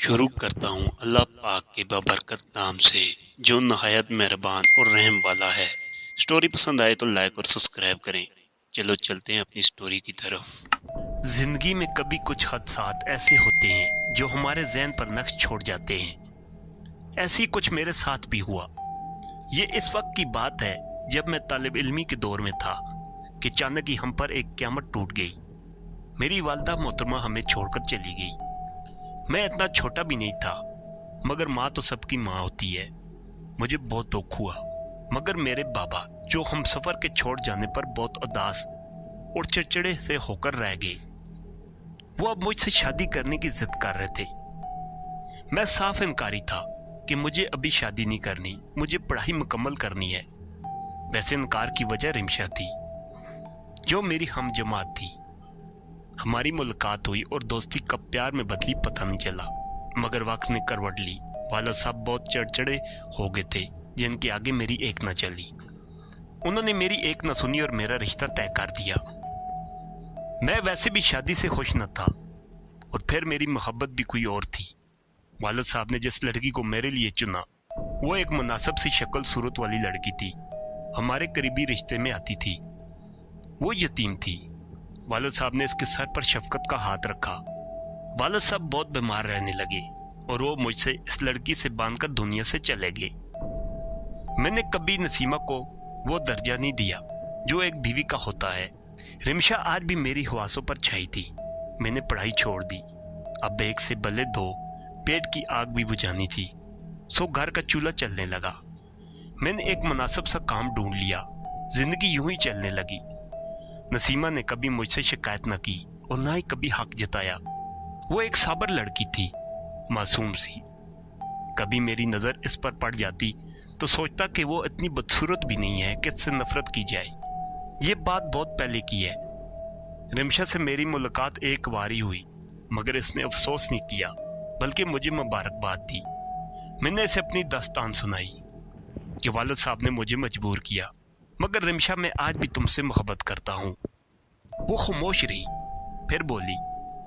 شروع کرتا ہوں اللہ پاک کے بابرکت نام سے جو نہایت مہربان اور رحم والا ہے۔ سٹوری پسند آئے تو لائک اور سبسکرائب کریں۔ چلو چلتے ہیں اپنی سٹوری کی طرف۔ زندگی میں کبھی کچھ حادثات ایسے ہوتے ہیں جو ہمارے ذہن پر نقش چھوڑ جاتے ہیں۔ ایسے ہی کچھ میرے ساتھ بھی ہوا۔ یہ اس وقت کی بات ہے جب میں طالب علمی کے دور میں تھا کہ اچانک ہی ہم پر ایک قیامت ٹوٹ گئی۔ میری والدہ محترمہ ہمیں چھوڑ کر چلی گئی۔ میں اتنا چھوٹا بھی نہیں تھا، مگر ماں تو سب کی ماں ہوتی ہے۔ مجھے بہت دکھ ہوا، مگر میرے بابا جو ہم سفر کے چھوڑ جانے پر بہت اداس اور چڑچڑے سے ہو کر رہ گئے، وہ اب مجھ سے شادی کرنے کی ضد کر رہے تھے۔ میں صاف انکاری تھا کہ مجھے ابھی شادی نہیں کرنی، مجھے پڑھائی مکمل کرنی ہے۔ ویسے انکار کی وجہ رمشا تھی جو میری ہم جماعت تھی۔ ہماری ملاقات ہوئی اور دوستی کب پیار میں بدلی پتہ نہیں چلا، مگر وقت نے کروٹ لی۔ والد صاحب بہت چڑچڑے ہو گئے تھے جن کے آگے میری ایک نہ چلی۔ انہوں نے میری ایک نہ سنی اور میرا رشتہ طے کر دیا۔ میں ویسے بھی شادی سے خوش نہ تھا، اور پھر میری محبت بھی کوئی اور تھی۔ والد صاحب نے جس لڑکی کو میرے لیے چنا وہ ایک مناسب سی شکل صورت والی لڑکی تھی، ہمارے قریبی رشتے میں آتی تھی۔ وہ یتیم تھی۔ والد صاحب نے اس کے سر پر شفقت کا ہاتھ رکھا۔ والد صاحب بہت بیمار رہنے لگے اور وہ مجھ سے اس لڑکی سے باندھ کر دنیا سے چلے گئے۔ میں نے کبھی نسیمہ کو وہ درجہ نہیں دیا جو ایک بیوی کا ہوتا ہے۔ رمشا آج بھی میری حواسوں پر چھائی تھی۔ میں نے پڑھائی چھوڑ دی۔ اب ایک سے بلے دو، پیٹ کی آگ بھی بجھانی تھی، سو گھر کا چولہا چلنے لگا۔ میں نے ایک مناسب سا کام ڈھونڈ لیا، زندگی یوں ہی چلنے لگی۔ نسیمہ نے کبھی مجھ سے شکایت نہ کی اور نہ ہی کبھی حق جتایا۔ وہ ایک صابر لڑکی تھی، معصوم سی۔ کبھی میری نظر اس پر پڑ جاتی تو سوچتا کہ وہ اتنی بدصورت بھی نہیں ہے کہ اس سے نفرت کی جائے۔ یہ بات بہت پہلے کی ہے۔ رمشا سے میری ملاقات ایک بار ہی ہوئی، مگر اس نے افسوس نہیں کیا بلکہ مجھے مبارکباد دی۔ میں نے اسے اپنی داستان سنائی کہ والد صاحب نے مجھے مجبور کیا، مگر رمشا میں آج بھی تم سے محبت کرتا ہوں۔ وہ خاموش رہی، پھر بولی،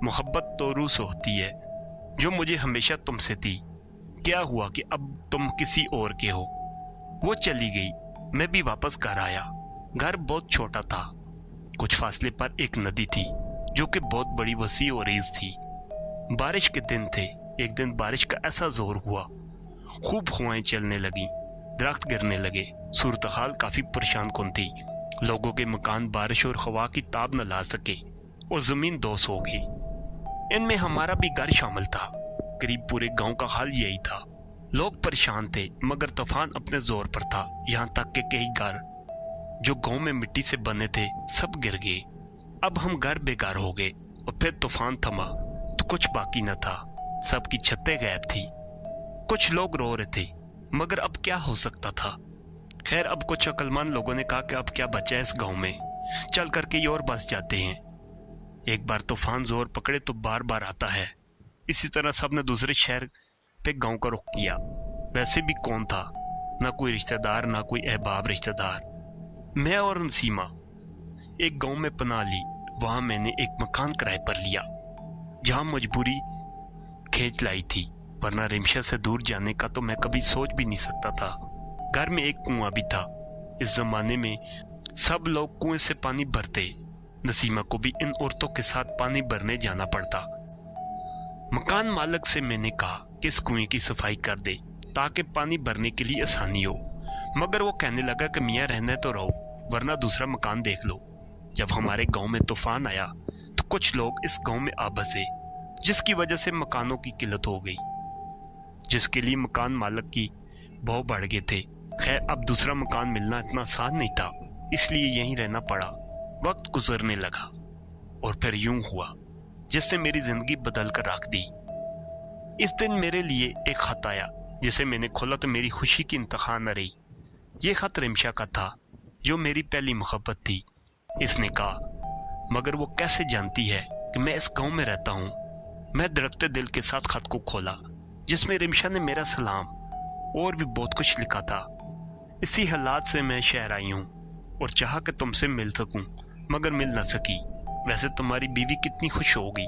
محبت تو روح سے ہوتی ہے جو مجھے ہمیشہ تم سے تھی۔ کیا ہوا کہ اب تم کسی اور کے ہو؟ وہ چلی گئی، میں بھی واپس گھر آیا۔ گھر بہت چھوٹا تھا۔ کچھ فاصلے پر ایک ندی تھی جو کہ بہت بڑی، وسیع اور ریز تھی۔ بارش کے دن تھے۔ ایک دن بارش کا ایسا زور ہوا، خوب ہوائیں چلنے لگیں، درخت گرنے لگے۔ صورتحال کافی پریشان کن تھی۔ لوگوں کے مکان بارش اور ہوا کی تاب نہ لا سکے اور زمین دوس ہو گئی۔ ان میں ہمارا بھی گھر شامل تھا۔ قریب پورے گاؤں کا حال یہی تھا۔ لوگ پریشان تھے، مگر طوفان اپنے زور پر تھا، یہاں تک کہ کئی گھر جو گاؤں میں مٹی سے بنے تھے سب گر گئے۔ اب ہم گھر بے گھر ہو گئے، اور پھر طوفان تھما تو کچھ باقی نہ تھا، سب کی چھتیں غائب تھی۔ کچھ لوگ رو رہے تھے، مگر اب کیا ہو سکتا تھا؟ خیر، اب کچھ عقل مند لوگوں نے کہا کہ اب کیا بچا ہے اس گاؤں میں، چل کر کے اور بس جاتے ہیں۔ ایک بار طوفان زور پکڑے تو بار بار آتا ہے۔ اسی طرح سب نے دوسرے شہر پہ گاؤں کا رخ کیا۔ ویسے بھی کون تھا؟ نہ کوئی رشتہ دار، نہ کوئی احباب رشتہ دار۔ میں اور نسیمہ ایک گاؤں میں پناہ لی۔ وہاں میں نے ایک مکان کرائے پر لیا، جہاں مجبوری کھینچ لائی تھی، ورنہ رمشا سے دور جانے کا تو میں کبھی سوچ بھی نہیں سکتا تھا۔ گھر میں ایک کنواں بھی تھا۔ اس زمانے میں سب لوگ کنویں سے پانی بھرتے، نسیمہ کو بھی ان عورتوں کے ساتھ پانی بھرنے جانا پڑتا۔ مکان مالک سے میں نے کہا کہ اس کنویں کی صفائی کر دے تاکہ پانی بھرنے کے لیے آسانی ہو، مگر وہ کہنے لگا کہ میاں رہنے تو رہو، ورنہ دوسرا مکان دیکھ لو۔ جب ہمارے گاؤں میں طوفان آیا تو کچھ لوگ اس گاؤں میں آ بسے، جس کی وجہ سے مکانوں کی قلت ہو گئی، جس کے لیے مکان مالک کی بہو بڑھ گئے تھے۔ خیر، اب دوسرا مکان ملنا اتنا آسان نہیں تھا، اس لیے یہیں رہنا پڑا۔ وقت گزرنے لگا اور پھر یوں ہوا جس نے میری زندگی بدل کر رکھ دی۔ اس دن میرے لیے ایک خط آیا، جسے میں نے کھولا تو میری خوشی کی انتہا نہ رہی۔ یہ خط رمشا کا تھا، جو میری پہلی محبت تھی۔ اس نے کہا، مگر وہ کیسے جانتی ہے کہ میں اس گاؤں میں رہتا ہوں؟ میں دھڑکتے دل کے ساتھ خط کو کھولا، جس میں رمشا نے میرا سلام اور بھی بہت کچھ لکھا تھا۔ اسی حالات سے میں شہر آئی ہوں اور چاہا کہ تم سے مل سکوں، مگر مل نہ سکی۔ ویسے تمہاری بیوی کتنی خوش ہوگی۔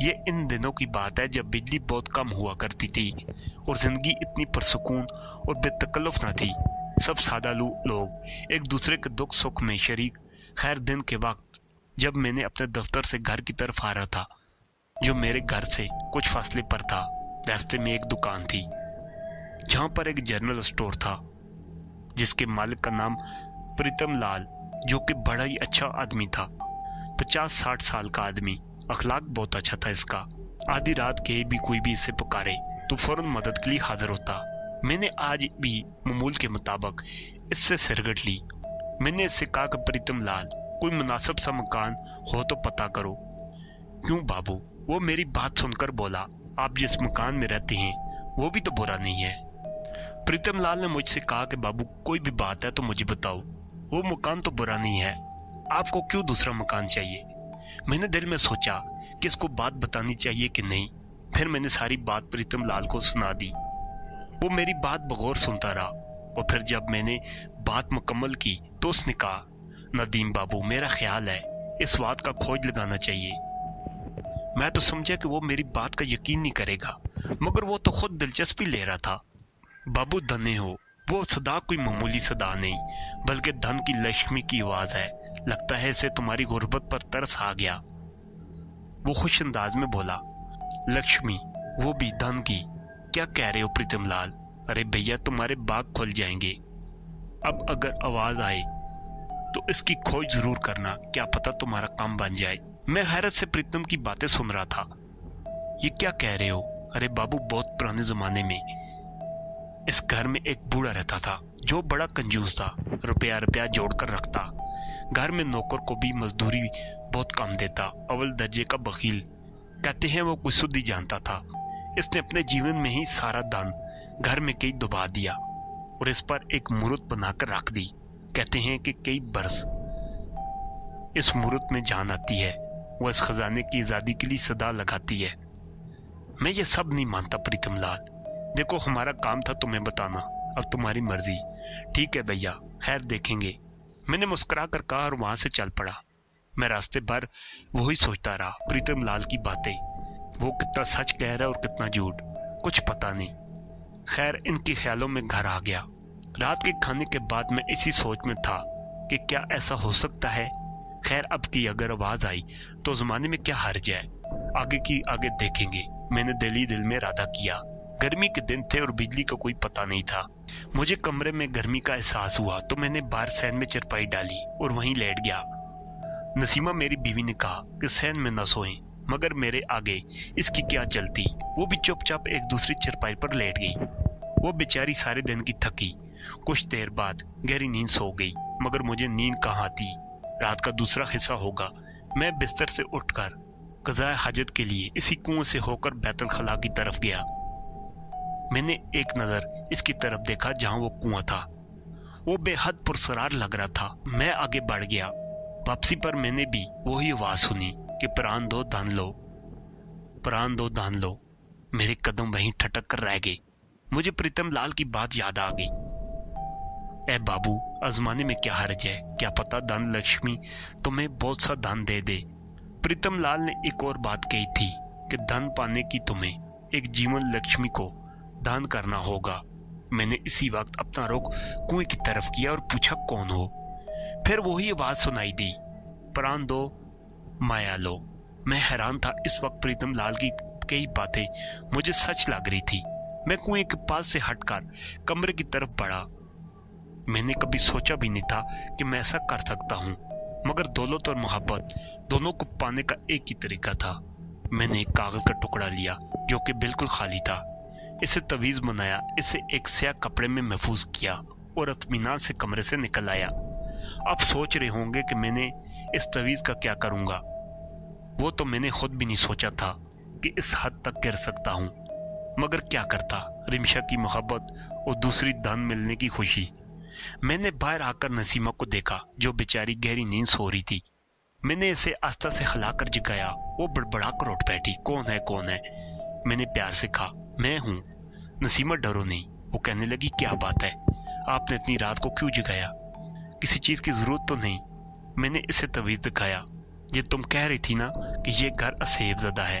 یہ ان دنوں کی بات ہے جب بجلی بہت کم ہوا کرتی تھی اور زندگی اتنی پرسکون اور بے تکلف نہ تھی۔ سب سادہ لوگ ایک دوسرے کے دکھ سکھ میں شریک۔ خیر دن کے وقت جب میں نے اپنے دفتر سے گھر کی طرف آ رہا تھا، جو میرے گھر سے کچھ فاصلے پر تھا، راستے میں ایک دکان تھی جہاں پر ایک جنرل اسٹور تھا جس کے مالک کا نام پریتم لال، جو کہ بڑا ہی اچھا آدمی تھا، 50-60 سال کا آدمی۔ اخلاق بہت اچھا تھا اس کا۔ آدھی رات کے بھی کوئی بھی اسے پکارے تو فوراً مدد کے لیے حاضر ہوتا۔ میں نے آج بھی معمول کے مطابق اس سے سرگٹ لی۔ میں نے اس سے کہا کہ پریتم لال، کوئی مناسب سا مکان ہو تو پتہ کرو۔ کیوں بابو؟ وہ میری بات سن کر بولا، آپ جس مکان میں رہتے ہیں وہ بھی تو برا نہیں ہے۔ پریتم لال نے مجھ سے کہا کہ بابو کوئی بھی بات ہے تو مجھے بتاؤ، وہ مکان تو برا نہیں ہے، آپ کو کیوں دوسرا مکان چاہیے؟ میں نے دل میں سوچا کہ اس کو بات بتانی چاہیے کہ نہیں۔ پھر میں نے ساری بات پریتم لال کو سنا دی۔ وہ میری بات بغور سنتا رہا اور پھر جب میں نے بات مکمل کی تو اس نے کہا، ندیم بابو، میرا خیال ہے اس بات کا کھوج لگانا چاہیے۔ میں تو سمجھا کہ وہ میری بات کا یقین نہیں کرے گا، مگر وہ تو خود دلچسپی لے رہا تھا۔ بابو دھنے ہو، وہ صدا کوئی معمولی صدا نہیں بلکہ دھن کی لکشمی کی آواز ہے۔ لگتا ہے اسے تمہاری غربت پر ترس آ گیا۔ وہ خوش انداز میں بولا، لکشمی، وہ بھی دھن کی؟ کیا کہہ رہے ہو پریتم لال؟ ارے بھیا، تمہارے باغ کھل جائیں گے۔ اب اگر آواز آئے تو اس کی کھوج ضرور کرنا، کیا پتہ تمہارا کام بن جائے۔ میں حیرت سے پریتم کی باتیں سن رہا تھا۔ یہ کیا کہہ رہے ہو؟ ارے بابو، بہت پرانے زمانے میں اس گھر میں ایک بوڑھا رہتا تھا جو بڑا کنجوس تھا، روپیہ جوڑ کر رکھتا، گھر میں نوکر کو بھی مزدوری بہت کم دیتا، اول درجے کا بخیل۔ کہتے ہیں وہ کوئی سود ہی جانتا تھا۔ اس نے اپنے جیون میں ہی سارا دان گھر میں کئی دبا دیا اور اس پر ایک مورت بنا کر رکھ دی۔ کہتے ہیں کہ کئی برس اس مورت میں جان آتی ہے، وہ اس خزانے کی آزادی کے لیے صدا لگاتی ہے۔ میں یہ سب نہیں مانتا پریتم لال۔ دیکھو، ہمارا کام تھا تمہیں بتانا، اب تمہاری مرضی۔ ٹھیک ہے بھیا، خیر دیکھیں گے، میں نے مسکرا کر کہا اور وہاں سے چل پڑا۔ میں راستے بھر وہی سوچتا رہا، پریتم لال کی باتیں، وہ کتنا سچ کہہ رہا ہے اور کتنا جھوٹ، کچھ پتہ نہیں۔ خیر ان کے خیالوں میں گھر آ گیا۔ رات کے کھانے کے بعد میں اسی سوچ میں تھا کہ کیا ایسا ہو سکتا ہے؟ خیر اب کی اگر آواز آئی تو زمانے میں کیا حرج ہے، آگے کی آگے دیکھیں گے۔ میں نے دل میں ارادہ کیا۔ گرمی کے دن تھے اور بجلی کا کوئی پتہ نہیں تھا۔ مجھے کمرے میں گرمی کا احساس ہوا تو میں نے باہر سین میں چرپائی ڈالی اور وہیں لیٹ گیا۔ نسیمہ میری بیوی نے کہا کہ سین میں نہ سوئیں، مگر میرے آگے اس کی کیا چلتی، وہ بھی چپ چاپ ایک دوسری چرپائی پر لیٹ گئی۔ وہ بیچاری سارے دن کی تھکی، کچھ دیر بعد گہری نیند سو گئی، مگر مجھے نیند کہاں آتی۔ رات کا دوسرا حصہ ہوگا۔ میں بستر سے اٹھ کر قضائے حاجت کے لیے اسی کنویں سے ہو کر بیت الخلا کی طرف گیا۔ میں نے ایک نظر اس کی طرف دیکھا جہاں وہ کنواں تھا۔ وہ بے حد پرسرار لگ رہا تھا۔ میں آگے بڑھ گیا۔ واپسی پر میں نے بھی وہی آواز سنی کہ پران دو دھن لو، پران دو دھن لو۔ میرے قدم وہیں ٹھٹک کر رہ گئے۔ مجھے پریتم لال کی بات یاد آ گئی۔ اے بابو، آزمانے میں کیا حرج ہے، کیا پتہ دھن لکشمی تمہیں بہت سا دھن دے دے۔ پریتم لال نے ایک اور بات کہی تھی کہ دھن پانے کی تمہیں ایک جیون لکشمی کو دان کرنا ہوگا۔ میں نے اسی وقت اپنا رخ کنویں کی طرف کیا اور پوچھا کون ہو؟ پھر وہی آواز سنائی دی، پران دو مایا لو۔ میں حیران تھا، اس وقت پریتم لال کی کئی باتیں مجھے سچ لگ رہی تھی۔ میں کنویں کے پاس سے ہٹ کر کمرے کی طرف بڑھا۔ میں نے کبھی سوچا بھی نہیں تھا کہ میں ایسا کر سکتا ہوں، مگر دولت اور محبت دونوں کو پانے کا ایک ہی طریقہ تھا۔ میں نے ایک کاغذ کا ٹکڑا لیا جو کہ بالکل خالی تھا، اسے تویز بنایا، اسے ایک سیاہ کپڑے میں محفوظ کیا اور اطمینان سے کمرے سے نکل آیا۔ آپ سوچ رہے ہوں گے کہ میں نے اس تویز کا کیا کروں گا۔ وہ تو میں نے خود بھی نہیں سوچا تھا کہ اس حد تک گر سکتا ہوں، مگر کیا کرتا، رمشا کی محبت اور دوسری دھن ملنے کی خوشی۔ میں نے باہر آ کر نسیمہ کو دیکھا جو بیچاری گہری نیند سو رہی تھی۔ میں نے اسے آستہ سے ہلا کر جگایا۔ وہ بڑبڑا کر اٹھ بیٹھی، کون ہے کون ہے؟ میں نے پیار سے کہا، میں ہوں۔ نسیمہ ڈرو نہیں، وہ کہنے لگی، کیا بات ہے، آپ نے اتنی رات کو کیوں جگایا؟ کسی چیز کی ضرورت تو نہیں؟ میں نے اسے تویز دکھایا۔ یہ تم کہہ رہی تھی نا کہ یہ گھر اسیب زدہ ہے،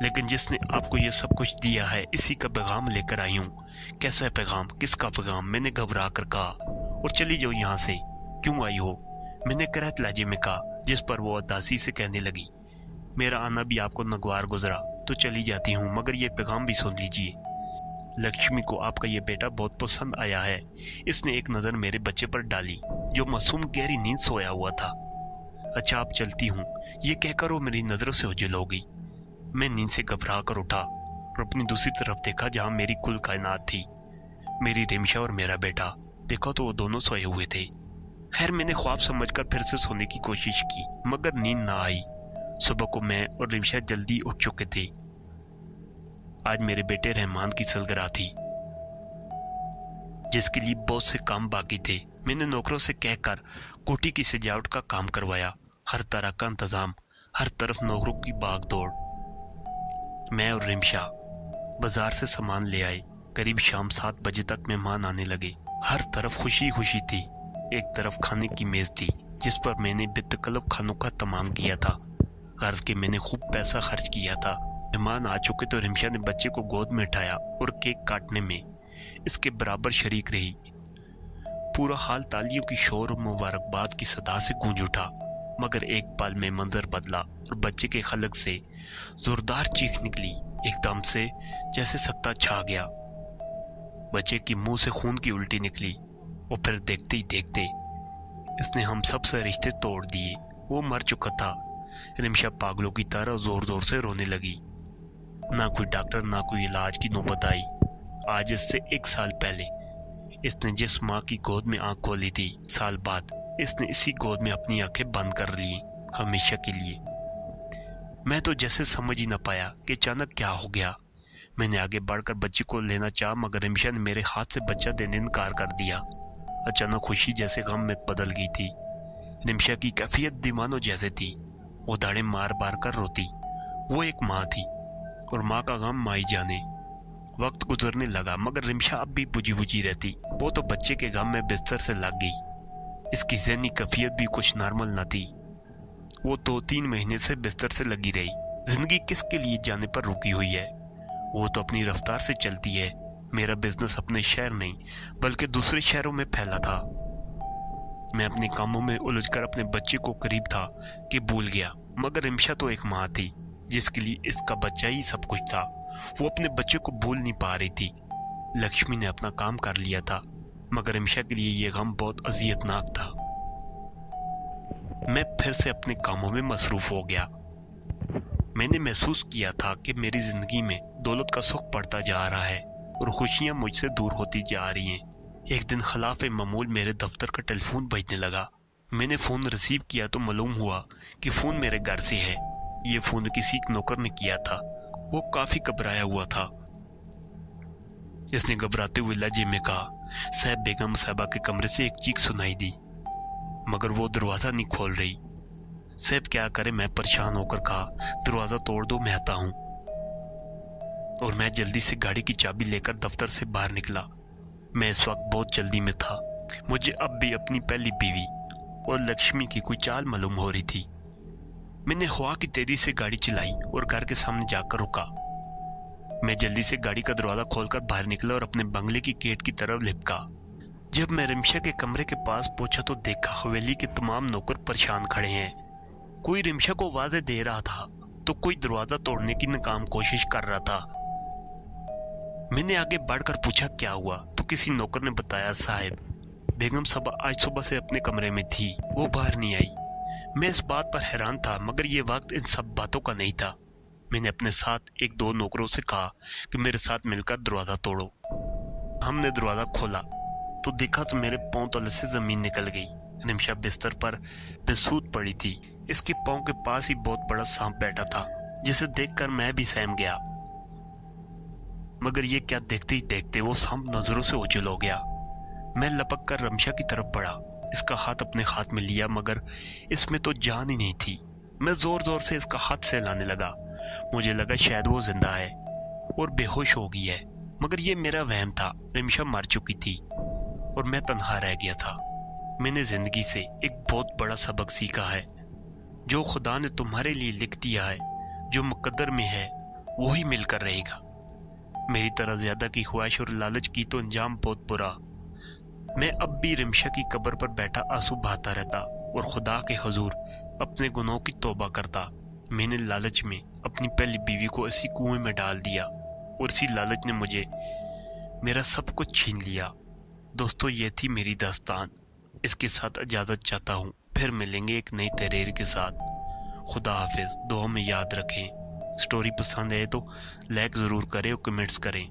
لیکن جس نے آپ کو یہ سب کچھ دیا ہے اسی کا پیغام لے کر آئی ہوں۔ کیسا پیغام؟ کس کا پیغام؟ میں نے گھبرا کر کہا۔ اور چلی جاؤ یہاں سے۔ کیوں آئی ہو؟ میں نے کرہت لہجے میں کہا، جس پر وہ اداسی سے کہنے لگی، میرا آنا بھی آپ کو ناگوار گزرا تو چلی جاتی ہوں، مگر یہ پیغام بھی سن لیجئے۔ لکشمی کو آپ کا یہ بیٹا بہت پسند آیا ہے۔ اس نے ایک نظر میرے بچے پر ڈالی جو معصوم گہری نیند سویا ہوا تھا۔ اچھا آپ چلتی ہوں، یہ کہہ کر وہ میری نظروں سے اوجھل ہو گئی۔ میں نیند سے گھبرا کر اٹھا اور اپنی دوسری طرف دیکھا جہاں میری کل کائنات تھی، میری رمشا اور میرا بیٹا۔ دیکھا تو وہ دونوں سوئے ہوئے تھے۔ خیر میں نے خواب سمجھ کر پھر سے سونے کی کوشش کی، مگر نیند نہ آئی۔ صبح کو میں اور رمشا جلدی اٹھ چکے تھے۔ آج میرے بیٹے رحمان کی سالگرہ تھی، جس کے لیے بہت سے کام باقی تھے۔ میں نے نوکروں سے کہہ کر کوٹھی کی سجاوٹ کا کام کروایا، ہر طرح کا انتظام، ہر طرف نوکروں کی بھاگ دوڑ۔ میں اور رمشا بازار سے سامان لے آئے۔ قریب شام 7 بجے تک مہمان آنے لگے۔ ہر طرف خوشی خوشی تھی۔ ایک طرف کھانے کی میز تھی جس پر میں نے بے تکلف کھانوں کا تمام کیا تھا، غرض کہ میں نے خوب پیسہ خرچ کیا تھا۔ مہمان آ چکے تو رمشا نے بچے کو گود میں اٹھایا اور کیک کاٹنے میں اس کے برابر شریک رہی۔ پورا حال تالیوں کی شور اور مبارکباد کی صدا سے گونج اٹھا، مگر ایک پل میں منظر بدلا اور بچے کے خلق سے زوردار چیخ نکلی، ایک دم سے جیسے سکتہ چھا گیا۔ بچے کی منہ سے خون کی الٹی نکلی اور پھر دیکھتے ہی دیکھتے اس نے ہم سب سے رشتے توڑ دیے۔ وہ مر چکا تھا۔ رمشا پاگلوں کی طرح زور زور سے رونے لگی۔ نہ کوئی ڈاکٹر نہ کوئی علاج کی نوبت آئی۔ آج اس سے 1 سال پہلے اس نے جس ماں کی گود میں آنکھ کھولی تھی، سال بعد اس نے اسی گود میں اپنی آنکھیں بند کر لی، ہمیشہ کے لیے۔ میں تو جیسے سمجھ ہی نہ پایا کہ اچانک کیا ہو گیا۔ میں نے آگے بڑھ کر بچے کو لینا چاہا، مگر رمشا نے میرے ہاتھ سے بچہ دینے انکار کر دیا۔ اچانک خوشی جیسے غم میں بدل گئی تھی۔ رمشا کی کیفیت دیوانوں جیسے تھی۔ وہ دھاڑے مار مار کر روتی۔ وہ ایک ماں تھی اور ماں کا غم ماں ہی جانے۔ وقت گزرنے لگا مگر رمشا اب بھی بجھی بجھی رہتی۔ وہ تو بچے کے غم میں بستر سے لگ گئی۔ اس کی ذہنی کیفیت بھی کچھ نارمل نہ تھی۔ وہ 2-3 مہینے سے بستر سے لگی رہی۔ زندگی کس کے لیے جانے پر رکی ہوئی ہے؟ وہ تو اپنی رفتار سے چلتی ہے۔ میرا بزنس اپنے شہر نہیں بلکہ دوسرے شہروں میں پھیلا تھا۔ میں اپنے کاموں میں الجھ کر اپنے بچے کو قریب تھا کہ بھول گیا، مگر رمشا تو ایک ماں تھی جس کے لیے اس کا بچہ ہی سب کچھ تھا۔ وہ اپنے بچے کو بھول نہیں پا رہی تھی۔ لکشمی نے اپنا کام کر لیا تھا، مگر رمشا کے لیے یہ غم بہت اذیت ناک تھا۔ میں پھر سے اپنے کاموں میں مصروف ہو گیا۔ میں نے محسوس کیا تھا کہ میری زندگی میں دولت کا سکھ پڑتا جا رہا ہے اور خوشیاں مجھ سے دور ہوتی جا رہی ہیں۔ ایک دن خلاف معمول میرے دفتر کا ٹیلی فون بجنے لگا۔ میں نے فون ریسیو کیا تو معلوم ہوا کہ فون میرے گھر سے ہے۔ یہ فون کسی نوکر نے کیا تھا۔ وہ کافی گھبرایا ہوا تھا۔ اس نے گھبراتے ہوئے لہجے میں کہا، صاحب بیگم صاحبہ کے کمرے سے ایک چیخ سنائی دی، مگر وہ دروازہ نہیں کھول رہی۔ صاحب کیا کرے؟ میں پریشان ہو کر کہا، دروازہ توڑ دو، میں آتا ہوں۔ اور میں جلدی سے گاڑی کی چابی لے کر دفتر سے باہر نکلا۔ میں اس وقت بہت جلدی میں تھا۔ مجھے اب بھی اپنی پہلی بیوی اور لکشمی کی کوئی چال معلوم ہو رہی تھی۔ میں نے ہوا کی تیزی سے گاڑی چلائی اور گھر کے سامنے جا کر رکا۔ میں جلدی سے گاڑی کا دروازہ کھول کر باہر نکلا اور اپنے بنگلے کی گیٹ کی طرف لپکا۔ جب میں رمشا کے کمرے کے پاس پہنچا تو دیکھا حویلی کے تمام نوکر پریشان کھڑے ہیں۔ کوئی رمشا کو آوازیں دے رہا تھا تو کوئی دروازہ توڑنے کی ناکام کوشش کر رہا تھا۔ میں نے آگے بڑھ کر پوچھا کیا ہوا تو کسی نوکر نے بتایا، صاحب بیگم صاحبہ آج صبح سے اپنے کمرے میں تھی، وہ باہر نہیں آئی۔ میں اس بات پر حیران تھا، مگر یہ وقت ان سب باتوں کا نہیں تھا۔ میں نے اپنے ساتھ 1-2 نوکروں سے کہا کہ میرے ساتھ مل کر دروازہ توڑو۔ ہم نے دروازہ کھولا تو دیکھا تو میرے پاؤں تلے سے زمین نکل گئی۔ رمشا بستر پر بے سود پڑی تھی۔ اس کے پاؤں کے پاس ہی بہت بڑا سانپ بیٹھا تھا، جسے دیکھ کر میں بھی سہم گیا۔ مگر یہ کیا، دیکھتے ہی دیکھتے وہ سانپ نظروں سے اوجھل ہو گیا۔ میں لپک کر رمشا کی طرف بڑھا، اس کا ہاتھ اپنے ہاتھ میں لیا، مگر اس میں تو جان ہی نہیں تھی۔ میں زور زور سے اس کا ہاتھ سہلانے لگا۔ مجھے لگا شاید وہ زندہ ہے اور بے ہوش ہو گئی ہے، مگر یہ میرا وہم تھا۔ رمشا مر چکی تھی اور میں تنہا رہ گیا تھا۔ میں نے زندگی سے ایک بہت بڑا سبق سیکھا ہے۔ جو خدا نے تمہارے لیے لکھ دیا ہے، جو مقدر میں ہے، وہی مل کر رہے گا۔ میری طرح زیادہ کی خواہش اور لالچ کی تو انجام بہت برا۔ میں اب بھی رمشا کی قبر پر بیٹھا آنسو بہاتا رہتا اور خدا کے حضور اپنے گناہوں کی توبہ کرتا۔ میں نے لالچ میں اپنی پہلی بیوی کو اسی کنویں میں ڈال دیا اور اسی لالچ نے مجھے میرا سب کچھ چھین لیا۔ دوستو، یہ تھی میری داستان۔ اس کے ساتھ اجازت چاہتا ہوں، پھر ملیں گے ایک نئی تحریر کے ساتھ۔ خدا حافظ، دعا میں یاد رکھیں۔ سٹوری پسند ہے تو لائک ضرور کریں اور کمنٹس کریں۔